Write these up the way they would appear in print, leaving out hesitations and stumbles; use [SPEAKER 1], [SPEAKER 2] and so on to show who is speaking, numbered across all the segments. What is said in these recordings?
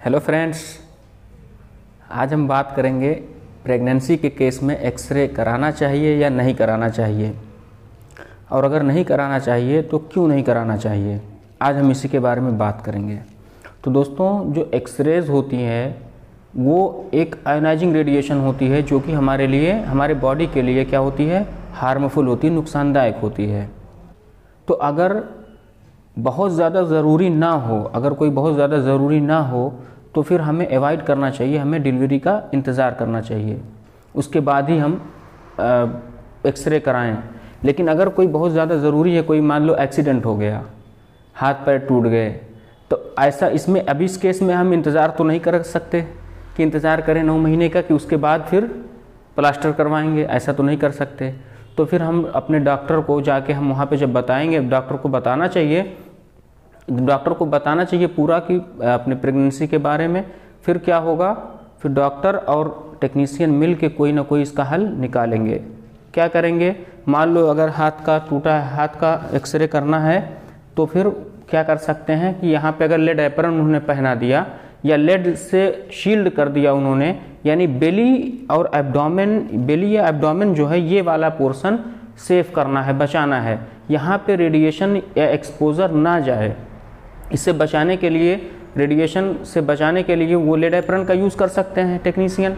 [SPEAKER 1] Hello friends, आज हम बात करेंगे प्रेगनेंसी के केस में एक्सरे कराना चाहिए या नहीं कराना चाहिए, और अगर नहीं कराना चाहिए तो क्यों नहीं कराना चाहिए। आज हम इसी के बारे में बात करेंगे। तो दोस्तों, जो एक्सरेज होती हैं वो एक आयोनाइजिंग रेडिएशन होती है जो कि हमारे लिए, हमारे बॉडी के लिए क्या होती है, हार्मफुल होती है, नुकसानदायक होती है। तो अगर बहुत ज़्यादा ज़रूरी ना हो, अगर कोई बहुत ज़्यादा ज़रूरी ना हो तो फिर हमें अवॉइड करना चाहिए, हमें डिलीवरी का इंतज़ार करना चाहिए, उसके बाद ही हम एक्सरे कराएं। लेकिन अगर कोई बहुत ज़्यादा ज़रूरी है, कोई मान लो एक्सीडेंट हो गया, हाथ पैर टूट गए, तो ऐसा इसमें अभी इस केस में हम इंतज़ार तो नहीं कर सकते कि इंतज़ार करें 9 महीने का कि उसके बाद फिर प्लास्टर करवाएंगे, ऐसा तो नहीं कर सकते। तो फिर हम अपने डॉक्टर को जाके हम वहाँ पे जब बताएंगे, डॉक्टर को बताना चाहिए पूरा कि अपने प्रेगनेंसी के बारे में। फिर क्या होगा, फिर डॉक्टर और टेक्नीशियन मिल के कोई ना कोई इसका हल निकालेंगे। क्या करेंगे, मान लो अगर हाथ का टूटा है, हाथ का एक्सरे करना है, तो फिर क्या कर सकते हैं कि यहाँ पे अगर लेड एप्रन उन्होंने पहना दिया या लेड से शील्ड कर दिया उन्होंने, यानी बेली और एब्डोमेन, बेली या एब्डोमेन जो है ये वाला पोर्शन सेफ करना है, बचाना है, यहाँ पे रेडिएशन या एक्सपोजर ना जाए। इससे बचाने के लिए, रेडिएशन से बचाने के लिए वो लेड एप्रन का यूज़ कर सकते हैं टेक्नीशियन।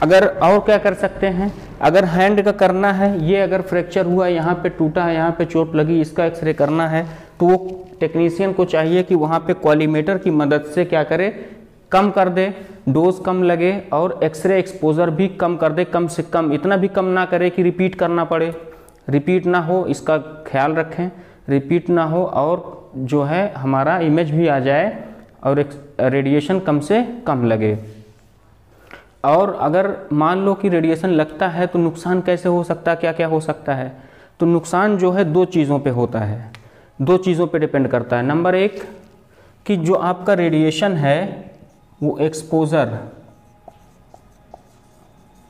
[SPEAKER 1] अगर और क्या कर सकते हैं, अगर हैंड का करना है, ये अगर फ्रैक्चर हुआ, यहाँ पे टूटा है, यहाँ पे चोट लगी, इसका एक्सरे करना है, तो वो टेक्नीशियन को चाहिए कि वहाँ पे कॉलीमेटर की मदद से क्या करे, कम कर दे, डोज कम लगे और एक्सरे एक्सपोजर भी कम कर दे, कम से कम, इतना भी कम ना करे कि रिपीट करना पड़े, रिपीट ना हो, इसका ख्याल रखें, रिपीट ना हो और जो है हमारा इमेज भी आ जाए और रेडिएशन कम से कम लगे। और अगर मान लो कि रेडिएशन लगता है तो नुकसान कैसे हो सकता है, क्या क्या हो सकता है। तो नुकसान जो है 2 चीज़ों पे होता है, 2 चीज़ों पे डिपेंड करता है। नंबर 1 कि जो आपका रेडिएशन है वो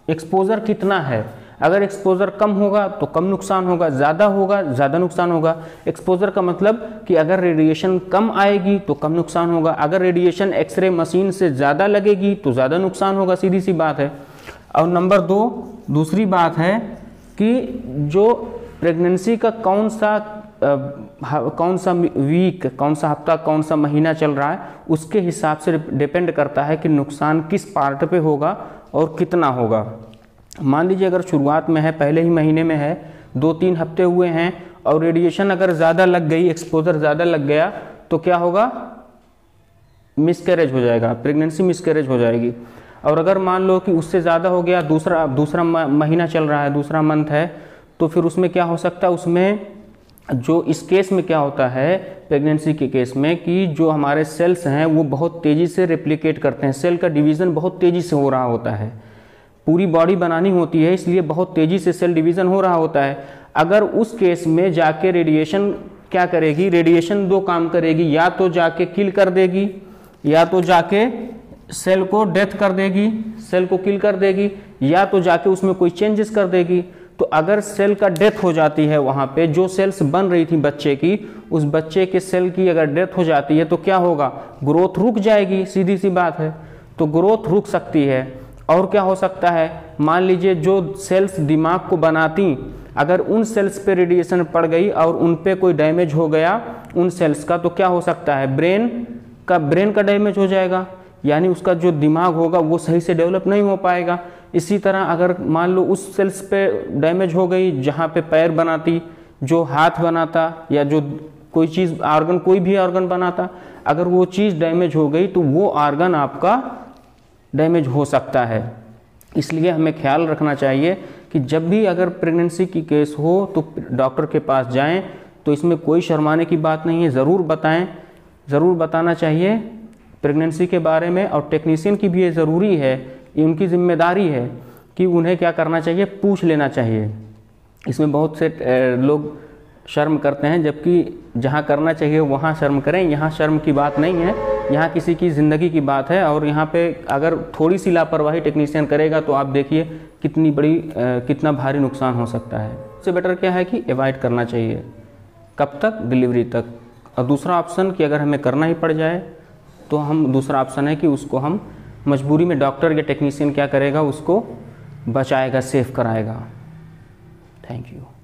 [SPEAKER 1] एक्सपोजर कितना है। अगर एक्सपोजर कम होगा तो कम नुकसान होगा, ज़्यादा होगा ज़्यादा नुकसान होगा। एक्सपोजर का मतलब कि अगर रेडिएशन कम आएगी तो कम नुकसान होगा, अगर रेडिएशन एक्सरे मशीन से ज़्यादा लगेगी तो ज़्यादा नुकसान होगा, सीधी सी बात है। और नंबर 2 दूसरी बात है कि जो प्रेगनेंसी का कौन सा वीक, कौन सा हफ्ता, कौन सा महीना चल रहा है, उसके हिसाब से डिपेंड करता है कि नुकसान किस पार्ट पे होगा और कितना होगा। मान लीजिए अगर शुरुआत में है, पहले ही महीने में है, 2-3 हफ्ते हुए हैं और रेडिएशन अगर ज़्यादा लग गई, एक्सपोजर ज़्यादा लग गया, तो क्या होगा, मिसकैरेज हो जाएगा, प्रेगनेंसी मिसकैरेज हो जाएगी। और अगर मान लो कि उससे ज़्यादा हो गया, दूसरा महीना चल रहा है, दूसरा मंथ है, तो फिर उसमें क्या हो सकता है, उसमें जो इस केस में क्या होता है, प्रेगनेंसी के केस में, कि जो हमारे सेल्स हैं वो बहुत तेज़ी से रेप्लिकेट करते हैं, सेल का डिवीज़न बहुत तेज़ी से हो रहा होता है, पूरी बॉडी बनानी होती है, इसलिए बहुत तेज़ी से सेल डिवीज़न हो रहा होता है। अगर उस केस में जाके रेडिएशन क्या करेगी, रेडिएशन 2 काम करेगी, या तो जाके किल कर देगी, या तो जाके सेल को डेथ कर देगी, सेल को किल कर देगी, या तो जाके उसमें कोई चेंजेस कर देगी। तो अगर सेल का डेथ हो जाती है, वहाँ पे जो सेल्स बन रही थी बच्चे की, उस बच्चे के सेल की अगर डेथ हो जाती है तो क्या होगा, ग्रोथ रुक जाएगी, सीधी सी बात है। तो ग्रोथ रुक सकती है। और क्या हो सकता है, मान लीजिए जो सेल्स दिमाग को बनाती, अगर उन सेल्स पे रेडिएशन पड़ गई और उन पे कोई डैमेज हो गया उन सेल्स का, तो क्या हो सकता है, ब्रेन का डैमेज हो जाएगा, यानी उसका जो दिमाग होगा वो सही से डेवलप नहीं हो पाएगा। इसी तरह अगर मान लो उस सेल्स पे डैमेज हो गई जहाँ पे पैर बनाती, जो हाथ बनाता, या जो कोई चीज़ ऑर्गन, कोई भी ऑर्गन बनाता, अगर वो चीज़ डैमेज हो गई तो वो ऑर्गन आपका डैमेज हो सकता है। इसलिए हमें ख्याल रखना चाहिए कि जब भी अगर प्रेगनेंसी की केस हो तो डॉक्टर के पास जाएं। तो इसमें कोई शर्माने की बात नहीं है, ज़रूर बताएं, ज़रूर बताना चाहिए प्रेगनेंसी के बारे में। और टेक्नीशियन की भी ये ज़रूरी है, ये उनकी जिम्मेदारी है कि उन्हें क्या करना चाहिए, पूछ लेना चाहिए। इसमें बहुत से लोग शर्म करते हैं, जबकि जहाँ करना चाहिए वहाँ शर्म करें। यहाँ शर्म की बात नहीं है, यहाँ किसी की ज़िंदगी की बात है। और यहाँ पे अगर थोड़ी सी लापरवाही टेक्नीशियन करेगा तो आप देखिए कितना भारी नुकसान हो सकता है। इससे बेटर क्या है कि अवॉइड करना चाहिए। कब तक, डिलीवरी तक। और दूसरा ऑप्शन कि अगर हमें करना ही पड़ जाए तो हम दूसरा ऑप्शन है कि उसको हम मजबूरी में डॉक्टर या टेक्नीशियन क्या करेगा, उसको बचाएगा, सेव कराएगा। Thank you.